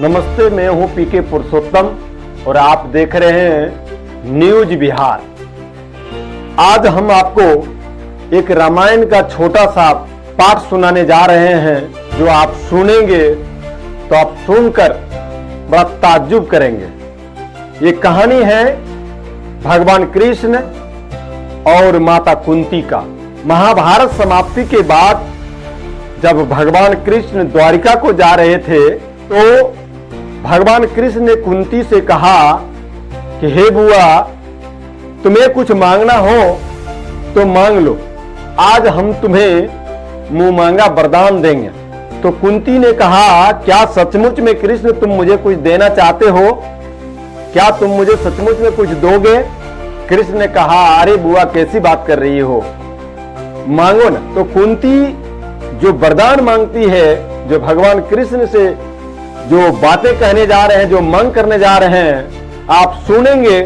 नमस्ते, मैं हूं पीके पुरुषोत्तम और आप देख रहे हैं न्यूज बिहार। आज हम आपको एक रामायण का छोटा सा पाठ सुनाने जा रहे हैं, जो आप सुनेंगे तो आप सुनकर बड़ा ताज्जुब करेंगे। ये कहानी है भगवान कृष्ण और माता कुंती का। महाभारत समाप्ति के बाद जब भगवान कृष्ण द्वारिका को जा रहे थे तो भगवान कृष्ण ने कुंती से कहा कि हे बुआ, तुम्हें कुछ मांगना हो तो मांग लो, आज हम तुम्हें मुंह मांगा वरदान देंगे। तो कुंती ने कहा, क्या सचमुच में कृष्ण तुम मुझे कुछ देना चाहते हो? क्या तुम मुझे सचमुच में कुछ दोगे? कृष्ण ने कहा, अरे बुआ कैसी बात कर रही हो, मांगो ना। तो कुंती जो वरदान मांगती है, जो भगवान कृष्ण से जो बातें कहने जा रहे हैं, जो मांग करने जा रहे हैं, आप सुनेंगे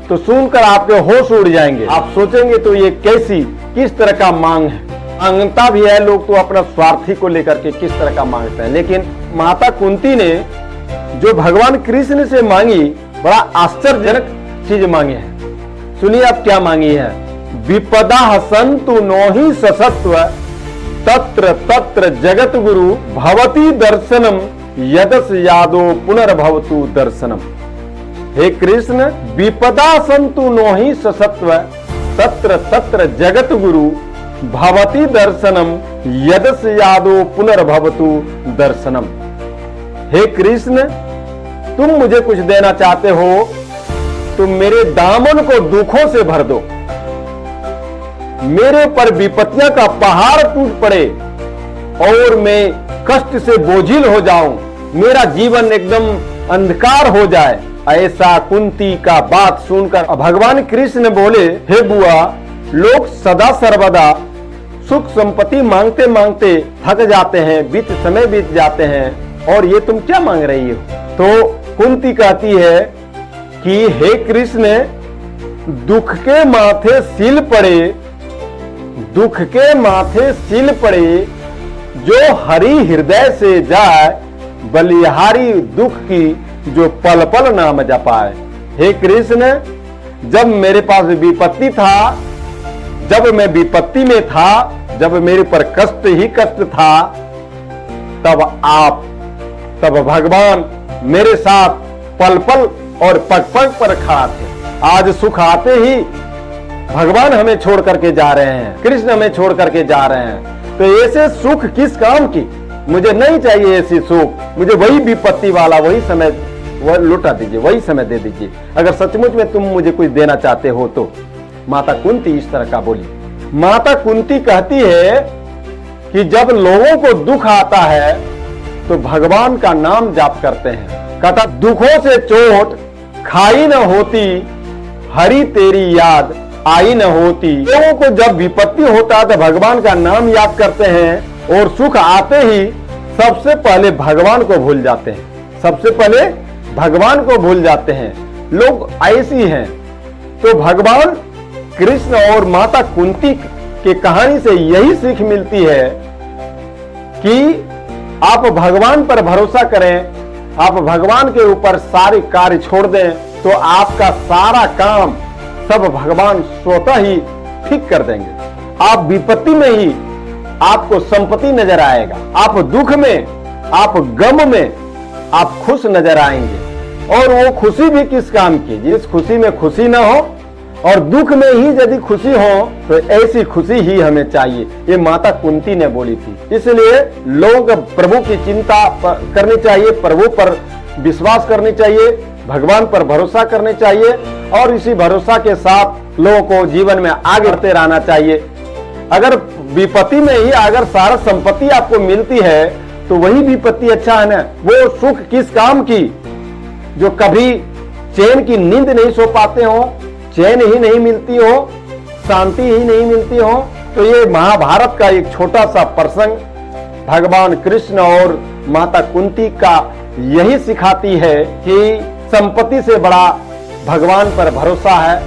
तो सुनकर आपके होश उड़ जाएंगे। आप सोचेंगे तो ये कैसी, किस तरह का मांग है। मांगता भी है लोग तो अपना स्वार्थी को लेकर के किस तरह का मांगते हैं, लेकिन माता कुंती ने जो भगवान कृष्ण से मांगी, बड़ा आश्चर्यजनक चीज मांगी है। सुनिए आप क्या मांगी है। विपदा सन्तु नोहि ससत्व तत्र तत्र जगत गुरु भवती दर्शनम यदस यादो पुनर्भवतु दर्शनम। हे कृष्ण, विपदा सन्तु नोहि ससत्व तत्र तत्र जगत गुरु भवती दर्शनम यदस यादो पुनर्भवतु दर्शनम। हे कृष्ण, तुम मुझे कुछ देना चाहते हो तो मेरे दामन को दुखों से भर दो, मेरे पर विपत्तियां का पहाड़ टूट पड़े और मैं कष्ट से बोझिल हो जाऊं, मेरा जीवन एकदम अंधकार हो जाए। ऐसा कुंती का बात सुनकर भगवान कृष्ण बोले, हे बुआ, लोग सदा सर्वदा सुख संपत्ति मांगते मांगते थक जाते हैं, समय बीत जाते हैं, और ये तुम क्या मांग रही हो? तो कुंती कहती है कि हे कृष्ण, दुख के माथे सिल पड़े, दुख के माथे सिल पड़े, जो हरि हृदय से जाए, बलिहारी दुख की जो पल पल नाम जपाए। हे कृष्ण, जब मेरे पास विपत्ति था, जब मैं विपत्ति में था, जब मेरे पर कष्ट ही कष्ट था, तब भगवान मेरे साथ पल पल और पग पग पर खड़ा थे। आज सुख आते ही भगवान हमें छोड़ करके जा रहे हैं, कृष्ण हमें छोड़ करके जा रहे हैं, तो ऐसे सुख किस काम की? मुझे नहीं चाहिए ऐसी सुख, मुझे वही विपत्ति वाला वही समय वह लुटा दीजिए, वही समय दे दीजिए, अगर सचमुच में तुम मुझे कुछ देना चाहते हो तो। माता कुंती इस तरह का बोली। माता कुंती कहती है कि जब लोगों को दुख आता है तो भगवान का नाम जाप करते हैं। कहता, दुखों से चोट खाई न होती, हरि तेरी याद आई न होती। लोगों को जब विपत्ति होता है तो भगवान का नाम याद करते हैं, और सुख आते ही सबसे पहले भगवान को भूल जाते हैं, सबसे पहले भगवान को भूल जाते हैं। लोग ऐसी हैं। तो भगवान कृष्ण और माता कुंती की कहानी से यही सीख मिलती है कि आप भगवान पर भरोसा करें, आप भगवान के ऊपर सारे कार्य छोड़ दें, तो आपका सारा काम सब भगवान स्वतः ही ठीक कर देंगे। आप विपत्ति में ही आपको संपत्ति नजर आएगा, आप दुख में, आप गम में आप खुश नजर आएंगे। और वो खुशी भी किस काम की? जिस खुशी में खुशी ना हो और दुख में ही यदि खुशी हो, तो ऐसी खुशी ही हमें चाहिए। ये माता कुंती ने बोली थी। इसलिए लोग प्रभु की चिंता करनी चाहिए, प्रभु पर विश्वास करनी चाहिए, भगवान पर भरोसा करने चाहिए, और इसी भरोसा के साथ लोगों को जीवन में आगे बढ़ते रहना चाहिए। अगर विपत्ति में ही अगर सारा संपत्ति आपको मिलती है तो वही विपत्ति अच्छा है ना। वो सुख किस काम की जो कभी चैन की नींद नहीं सो पाते हो, चैन ही नहीं मिलती हो, शांति ही नहीं मिलती हो। तो ये महाभारत का एक छोटा सा प्रसंग भगवान कृष्ण और माता कुंती का यही सिखाती है कि संपत्ति से बड़ा भगवान पर भरोसा है।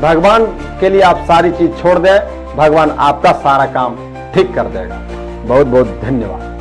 भगवान के लिए आप सारी चीज छोड़ दें, भगवान आपका सारा काम ठीक कर देगा। बहुत बहुत धन्यवाद।